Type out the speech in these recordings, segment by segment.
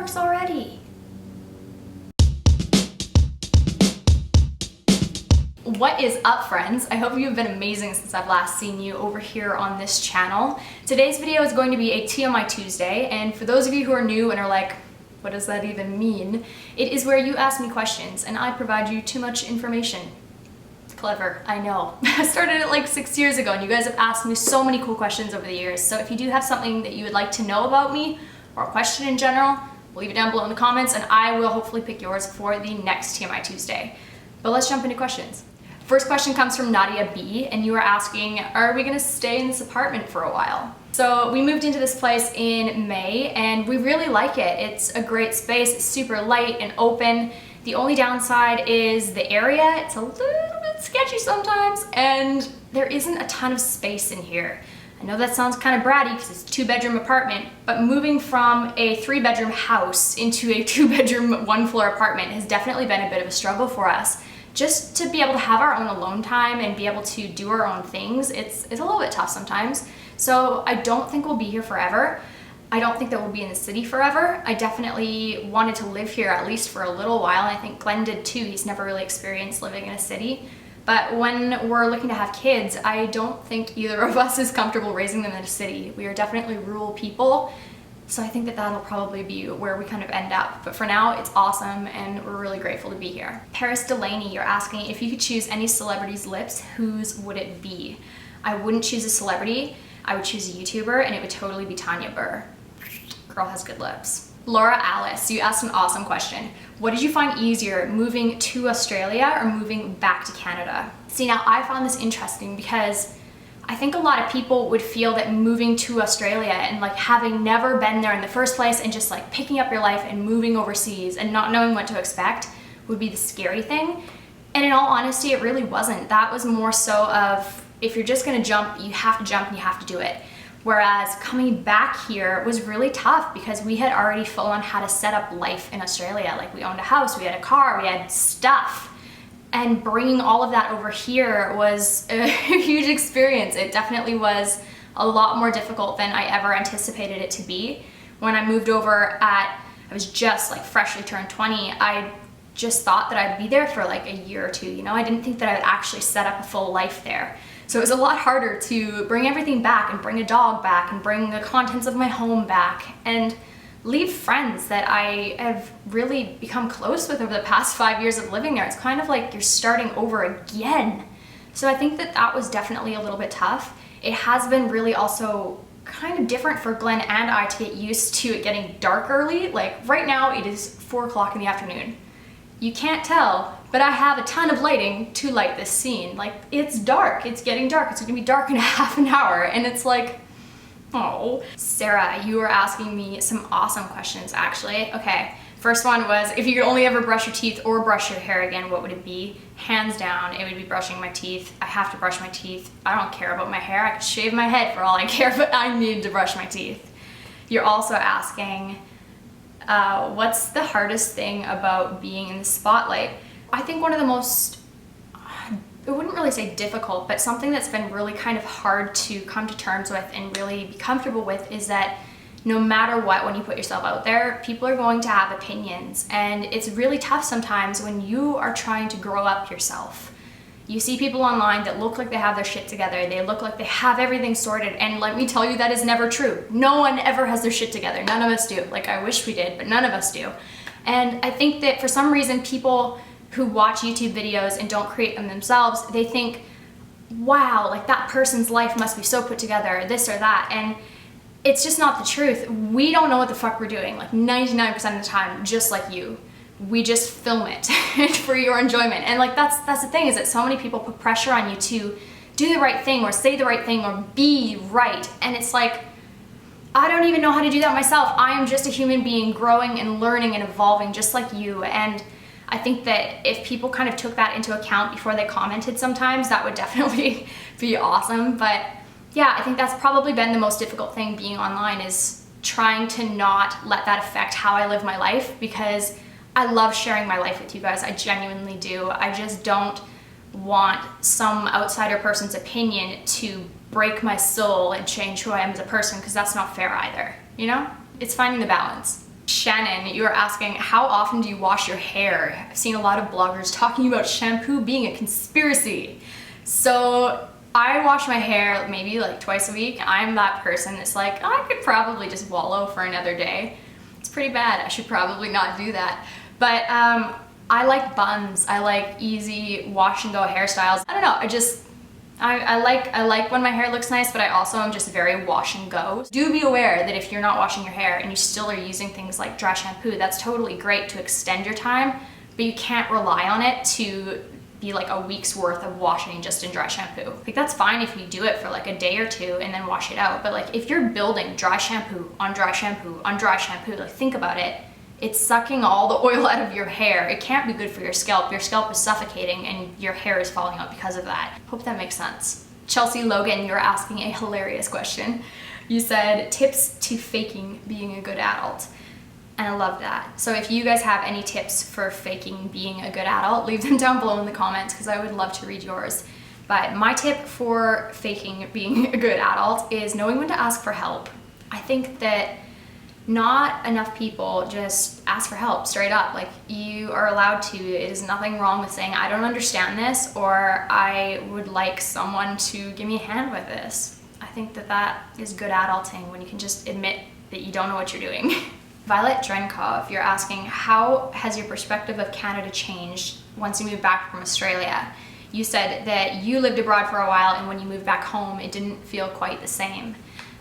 works already. What is up, friends? I hope you've been amazing since I've last seen you over here on this channel. Today's video is going to be a TMI Tuesday, and for those of you who are new and are like, what does that even mean? It is where you ask me questions and I provide you too much information. Clever, I know. I started it like 6 years ago and you guys have asked me so many cool questions over the years. So if you do have something that you would like to know about me or a question in general, leave it down below in the comments and I will hopefully pick yours for the next TMI Tuesday. But let's jump into questions. First question comes from Nadia B, and you are asking, are we gonna stay in this apartment for a while? So we moved into this place in May and we really like it. It's a great space, it's super light and open. The only downside is the area. It's a little bit sketchy sometimes and there isn't a ton of space in here. I know that sounds kind of bratty because it's a 2-bedroom apartment, but moving from a 3-bedroom house into a 2-bedroom, 1-floor apartment has definitely been a bit of a struggle for us. Just to be able to have our own alone time and be able to do our own things, it's a little bit tough sometimes. So I don't think we'll be here forever. I don't think that we'll be in the city forever. I definitely wanted to live here at least for a little while. And I think Glenn did too. He's never really experienced living in a city. But when we're looking to have kids, I don't think either of us is comfortable raising them in a city. We are definitely rural people. So I think that that'll probably be where we kind of end up. But for now, it's awesome and we're really grateful to be here. Paris Delaney, you're asking if you could choose any celebrity's lips, whose would it be? I wouldn't choose a celebrity. I would choose a YouTuber and it would totally be Tanya Burr. Girl has good lips. Laura Alice, you asked an awesome question. What did you find easier, moving to Australia or moving back to Canada? See, now I found this interesting because I think a lot of people would feel that moving to Australia and like having never been there in the first place and just like picking up your life and moving overseas and not knowing what to expect would be the scary thing. And in all honesty, it really wasn't. That was more so of, if you're just gonna jump, you have to jump and you have to do it. Whereas coming back here was really tough because we had already full on had to set up life in Australia. Like we owned a house, we had a car, we had stuff. And bringing all of that over here was a huge experience. It definitely was a lot more difficult than I ever anticipated it to be. When I moved over I was just like freshly turned 20, I just thought that I'd be there for like a year or two, you know? I didn't think that I would actually set up a full life there. So it was a lot harder to bring everything back and bring a dog back and bring the contents of my home back and leave friends that I have really become close with over the past 5 years of living there. It's kind of like you're starting over again. So I think that that was definitely a little bit tough. It has been really also kind of different for Glenn and I to get used to it getting dark early. Like right now it is 4 o'clock in the afternoon. You can't tell, but I have a ton of lighting to light this scene. Like it's dark, it's getting dark. It's gonna be dark in half an hour and it's like, oh. Sarah, you were asking me some awesome questions actually. Okay, first one was, if you could only ever brush your teeth or brush your hair again, what would it be? Hands down, it would be brushing my teeth. I have to brush my teeth. I don't care about my hair. I could shave my head for all I care, but I need to brush my teeth. You're also asking, what's the hardest thing about being in the spotlight? I think one of the most, I wouldn't really say difficult, but something that's been really kind of hard to come to terms with and really be comfortable with is that no matter what, when you put yourself out there, people are going to have opinions. And it's really tough sometimes when you are trying to grow up yourself. You see people online that look like they have their shit together. They look like they have everything sorted. And let me tell you, that is never true. No one ever has their shit together. None of us do. Like I wish we did, but none of us do. And I think that for some reason, people who watch YouTube videos and don't create them themselves, they think, wow, like that person's life must be so put together, this or that. And it's just not the truth. We don't know what the fuck we're doing, like 99% of the time, just like you. We just film it for your enjoyment. And like that's the thing, is that so many people put pressure on you to do the right thing or say the right thing or be right. And it's like, I don't even know how to do that myself. I am just a human being growing and learning and evolving just like you. And I think that if people kind of took that into account before they commented sometimes, that would definitely be awesome. But yeah, I think that's probably been the most difficult thing being online, is trying to not let that affect how I live my life, because I love sharing my life with you guys. I genuinely do. I just don't want some outsider person's opinion to break my soul and change who I am as a person, because that's not fair either, you know? It's finding the balance. Shannon, you are asking, how often do you wash your hair? I've seen a lot of bloggers talking about shampoo being a conspiracy. So I wash my hair maybe like twice a week. I'm that person that's like, I could probably just wallow for another day. It's pretty bad. I should probably not do that. But I like buns. I like easy wash and go hairstyles. I don't know. I like when my hair looks nice, but I also am just very wash and go. Do be aware that if you're not washing your hair and you still are using things like dry shampoo, that's totally great to extend your time, but you can't rely on it to be like a week's worth of washing just in dry shampoo. Like that's fine if you do it for like a day or two and then wash it out, but like if you're building dry shampoo on dry shampoo on dry shampoo, like think about it. It's sucking all the oil out of your hair. It can't be good for your scalp. Your scalp is suffocating and your hair is falling out because of that. Hope that makes sense. Chelsea Logan, you're asking a hilarious question. You said tips to faking being a good adult. And I love that. So if you guys have any tips for faking being a good adult, leave them down below in the comments because I would love to read yours. But my tip for faking being a good adult is knowing when to ask for help. I think that not enough people just ask for help straight up. Like you are allowed to. It is nothing wrong with saying, I don't understand this, or I would like someone to give me a hand with this. I think that that is good adulting when you can just admit that you don't know what you're doing. Violet Drenkov, you're asking, how has your perspective of Canada changed once you moved back from Australia? You said that you lived abroad for a while and when you moved back home, it didn't feel quite the same.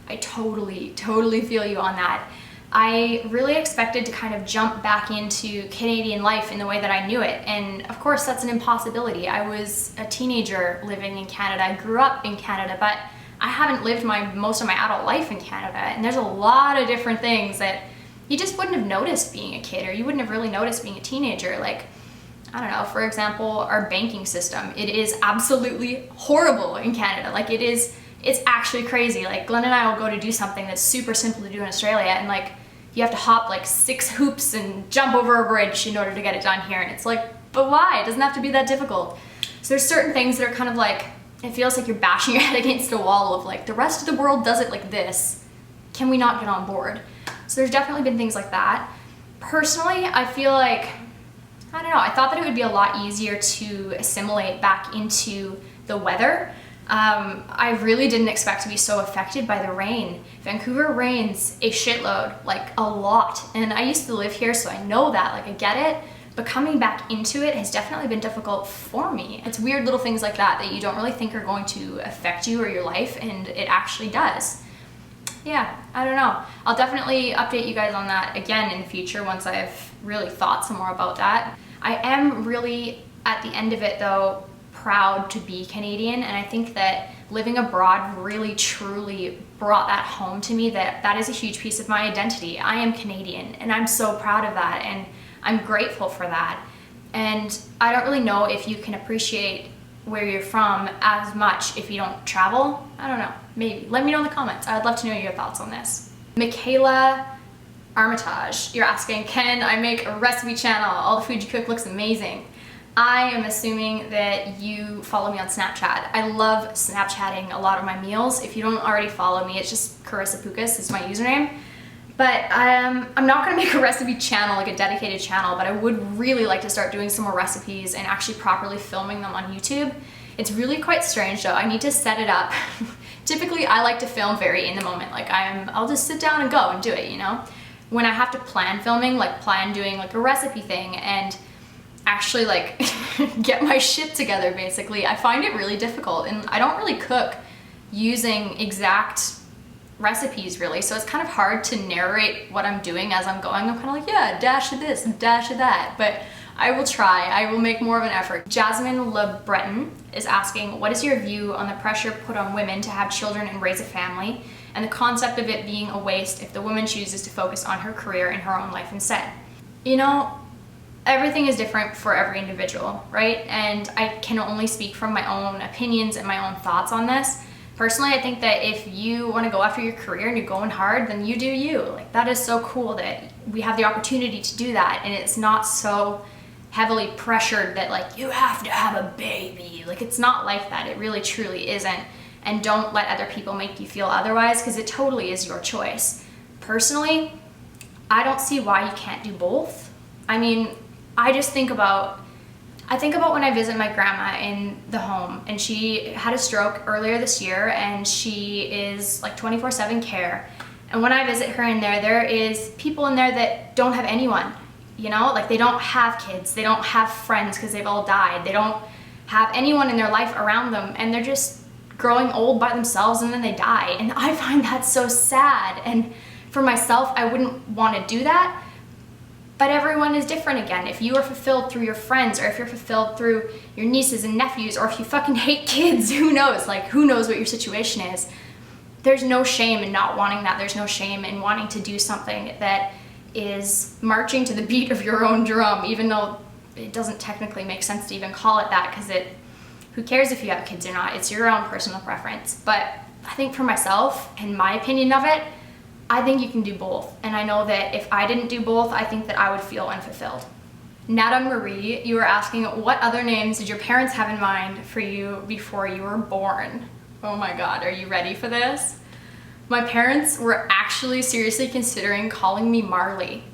I totally feel you on that. I really expected to kind of jump back into Canadian life in the way that I knew it. And of course, that's an impossibility. I was a teenager living in Canada. I grew up in Canada, but I haven't lived most of my adult life in Canada. And there's a lot of different things that you just wouldn't have noticed being a kid, or you wouldn't have really noticed being a teenager. Like, I don't know, for example, our banking system. It is absolutely horrible in Canada. Like it's actually crazy. Like Glenn and I will go to do something that's super simple to do in Australia, and like, you have to hop like 6 hoops and jump over a bridge in order to get it done here. And it's like, but why? It doesn't have to be that difficult. So there's certain things that are kind of like, it feels like you're bashing your head against a wall of like, the rest of the world does it like this. Can we not get on board? So there's definitely been things like that. Personally, I feel like, I don't know, I thought that it would be a lot easier to assimilate back into the weather. I really didn't expect to be so affected by the rain. Vancouver rains a shitload, like a lot. And I used to live here, so I know that, like I get it. But coming back into it has definitely been difficult for me. It's weird little things like that that you don't really think are going to affect you or your life, and it actually does. Yeah, I don't know. I'll definitely update you guys on that again in the future once I've really thought some more about that. I am really, at the end of it though, proud to be Canadian, and I think that living abroad really truly brought that home to me, that is a huge piece of my identity. I am Canadian and I'm so proud of that, and I'm grateful for that. And I don't really know if you can appreciate where you're from as much if you don't travel. I don't know, maybe. Let me know in the comments. I'd love to know your thoughts on this. Michaela Armitage, you're asking, can I make a recipe channel? All the food you cook looks amazing. I am assuming that you follow me on Snapchat. I love Snapchatting a lot of my meals. If you don't already follow me, it's just Karissa Pukas is my username. But I'm not gonna make a recipe channel, like a dedicated channel, but I would really like to start doing some more recipes and actually properly filming them on YouTube. It's really quite strange though. I need to set it up. Typically, I like to film very in the moment. Like I'll just sit down and go and do it, you know? When I have to plan filming, like plan doing like a recipe thing and actually like get my shit together basically, I find it really difficult, and I don't really cook using exact recipes really, so it's kind of hard to narrate what I'm doing as I'm going. I'm kind of like, yeah, dash of this and dash of that, but I will try. I will make more of an effort. Jasmine Le Breton is asking, what is your view on the pressure put on women to have children and raise a family, and the concept of it being a waste if the woman chooses to focus on her career and her own life instead? You know, everything is different for every individual, right? And I can only speak from my own opinions and my own thoughts on this. Personally, I think that if you want to go after your career and you're going hard, then you do you. Like, that is so cool that we have the opportunity to do that, and it's not so heavily pressured that like, you have to have a baby. Like, it's not like that. It really truly isn't. And don't let other people make you feel otherwise, because it totally is your choice. Personally, I don't see why you can't do both. I mean, I think about when I visit my grandma in the home, and she had a stroke earlier this year, and she is like 24/7 care. And when I visit her in there is people in there that don't have anyone, you know, like they don't have kids, they don't have friends because they've all died, they don't have anyone in their life around them, and they're just growing old by themselves and then they die. And I find that so sad. And for myself, I wouldn't want to do that. But everyone is different again. If you are fulfilled through your friends, or if you're fulfilled through your nieces and nephews, or if you fucking hate kids, who knows? Like, who knows what your situation is? There's no shame in not wanting that. There's no shame in wanting to do something that is marching to the beat of your own drum, even though it doesn't technically make sense to even call it that, because who cares if you have kids or not? It's your own personal preference. But I think for myself, in my opinion of it, I think you can do both. And I know that if I didn't do both, I think that I would feel unfulfilled. Nada Marie, you were asking, what other names did your parents have in mind for you before you were born? Oh my God, are you ready for this? My parents were actually seriously considering calling me Marley.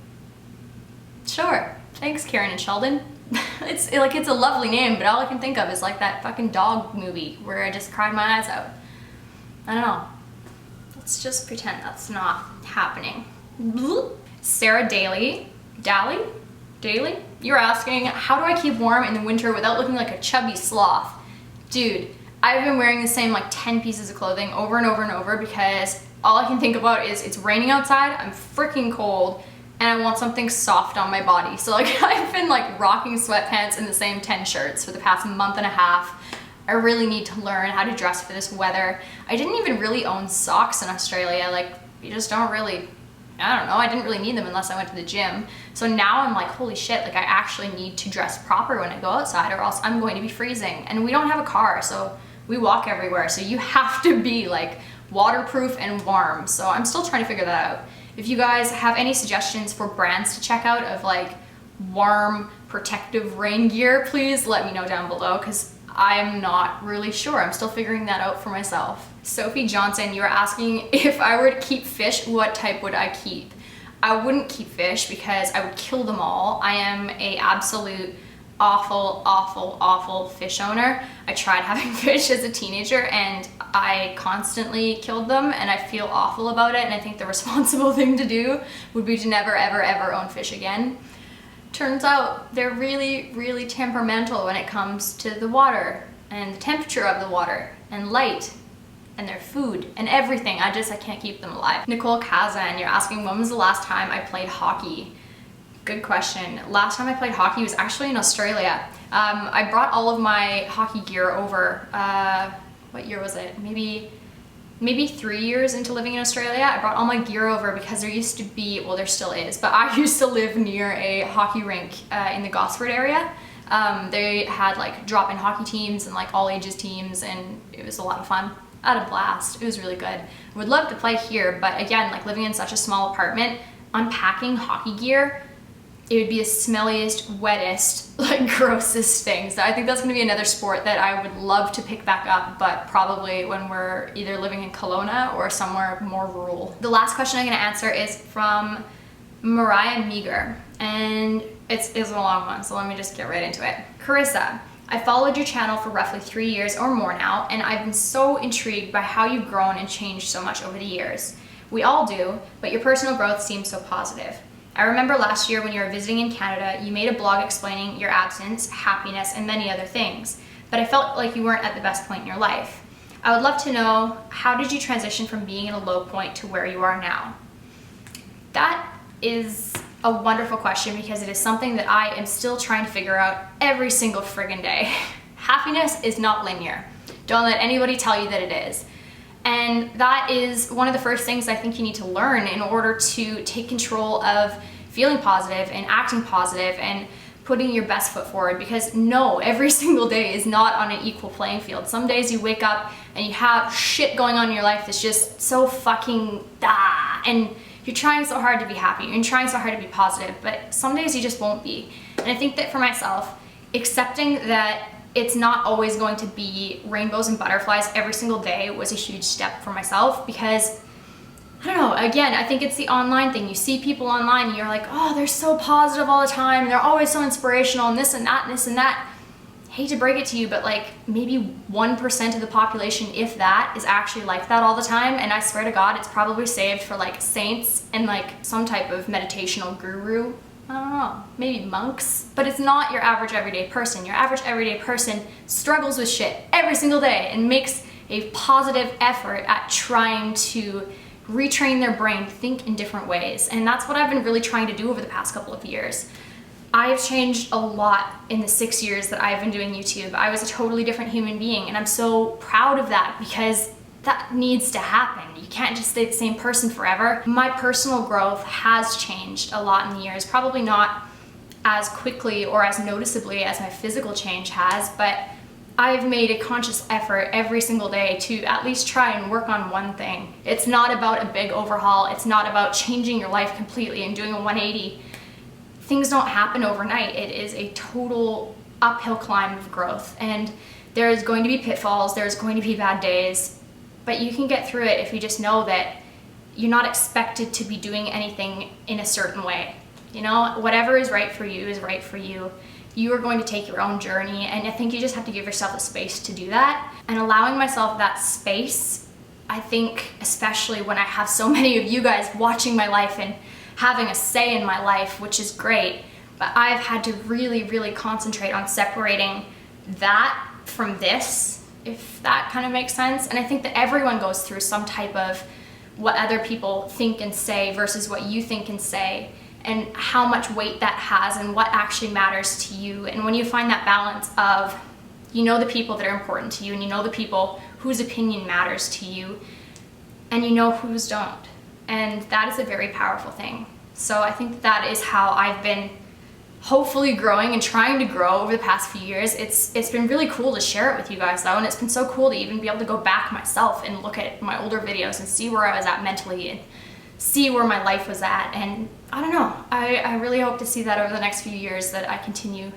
Sure, thanks Karen and Sheldon. It's a lovely name, but all I can think of is like that fucking dog movie where I just cried my eyes out. I don't know. Let's just pretend that's not happening. Sarah Daly, you're asking, how do I keep warm in the winter without looking like a chubby sloth? Dude, I've been wearing the same like 10 pieces of clothing over and over and over because all I can think about is it's raining outside, I'm freaking cold, and I want something soft on my body. So like I've been like rocking sweatpants and the same 10 shirts for the past month and a half. I really need to learn how to dress for this weather. I didn't even really own socks in Australia. Like, you just don't really, I don't know, I didn't really need them unless I went to the gym. So now I'm like, holy shit, like I actually need to dress proper when I go outside, or else I'm going to be freezing. And we don't have a car, so we walk everywhere. So you have to be like waterproof and warm. So I'm still trying to figure that out. If you guys have any suggestions for brands to check out of like warm, protective rain gear, please let me know down below, because I'm not really sure. I'm still figuring that out for myself. Sophie Johnson, you were asking, if I were to keep fish, what type would I keep? I wouldn't keep fish because I would kill them all. I am a absolute awful fish owner. I tried having fish as a teenager and I constantly killed them, and I feel awful about it, and I think the responsible thing to do would be to never ever own fish again. Turns out they're really temperamental when it comes to the water and the temperature of the water and light and their food and everything. I can't keep them alive. Nicole Kazan, you're asking, when was the last time I played hockey? Good question. Last time I played hockey was actually in Australia. I brought all of my hockey gear over, what year was it? Maybe 3 years into living in Australia. I brought all my gear over because there used to be, well there still is, but I used to live near a hockey rink in the Gosford area. They had like drop-in hockey teams and like all ages teams, and it was a lot of fun. I had a blast. It was really good. I would love to play here, but again, like living in such a small apartment, unpacking hockey gear, it would be the smelliest, wettest, like grossest thing. So I think that's gonna be another sport that I would love to pick back up, but probably when we're either living in Kelowna or somewhere more rural. The last question I'm gonna answer is from Mariah Meager, and it's a long one, so let me just get right into it. Karissa, I followed your channel for roughly 3 years or more now, and I've been so intrigued by how you've grown and changed so much over the years. We all do, but your personal growth seems so positive. I remember last year when you were visiting in Canada, you made a blog explaining your absence, happiness, and many other things, but I felt like you weren't at the best point in your life. I would love to know, how did you transition from being in a low point to where you are now? That is a wonderful question, because it is something that I am still trying to figure out every single friggin' day. Happiness is not linear. Don't let anybody tell you that it is. And that is one of the first things I think you need to learn in order to take control of feeling positive and acting positive and putting your best foot forward, because no, every single day is not on an equal playing field. Some days you wake up and you have shit going on in your life that's just so fucking and you're trying so hard to be happy, you're trying so hard to be positive, but some days you just won't be. And I think that for myself, accepting that it's not always going to be rainbows and butterflies every single day was a huge step for myself, because I don't know, again, I think it's the online thing. You see people online and you're like, oh, they're so positive all the time, and they're always so inspirational, and this and that and this and that. Hate to break it to you, but like maybe 1% of the population, if that, is actually like that all the time. And I swear to God, it's probably saved for like saints and like some type of meditational guru. I don't know, maybe monks, but it's not your average everyday person. Your average everyday person struggles with shit every single day and makes a positive effort at trying to retrain their brain to think in different ways. And that's what I've been really trying to do over the past couple of years. I've changed a lot in the 6 years that I've been doing YouTube. I was a totally different human being, and I'm so proud of that because that needs to happen. You can't just stay the same person forever. My personal growth has changed a lot in the years, probably not as quickly or as noticeably as my physical change has, but I've made a conscious effort every single day to at least try and work on one thing. It's not about a big overhaul. It's not about changing your life completely and doing a 180. Things don't happen overnight. It is a total uphill climb of growth, and there's going to be pitfalls, there's going to be bad days, but you can get through it if you just know that you're not expected to be doing anything in a certain way. You know, whatever is right for you is right for you. You are going to take your own journey, and I think you just have to give yourself the space to do that. And allowing myself that space, I think, especially when I have so many of you guys watching my life and having a say in my life, which is great, but I've had to really, really concentrate on separating that from this, if that kind of makes sense. And I think that everyone goes through some type of what other people think and say versus what you think and say, and how much weight that has and what actually matters to you. And when you find that balance of, you know, the people that are important to you, and you know the people whose opinion matters to you, and you know whose don't. And that is a very powerful thing. So I think that is how I've been hopefully growing and trying to grow over the past few years. It's been really cool to share it with you guys though, and it's been so cool to even be able to go back myself and look at my older videos and see where I was at mentally and see where my life was at. And I don't know, I really hope to see that over the next few years, that I continue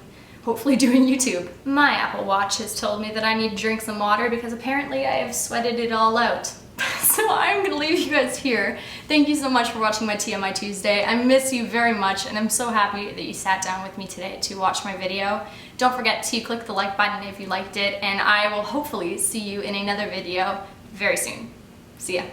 hopefully doing YouTube. My Apple Watch has told me that I need to drink some water because apparently I have sweated it all out. So I'm gonna leave you guys here. Thank you so much for watching my TMI Tuesday. I miss you very much, and I'm so happy that you sat down with me today to watch my video. Don't forget to click the like button if you liked it, and I will hopefully see you in another video very soon. See ya.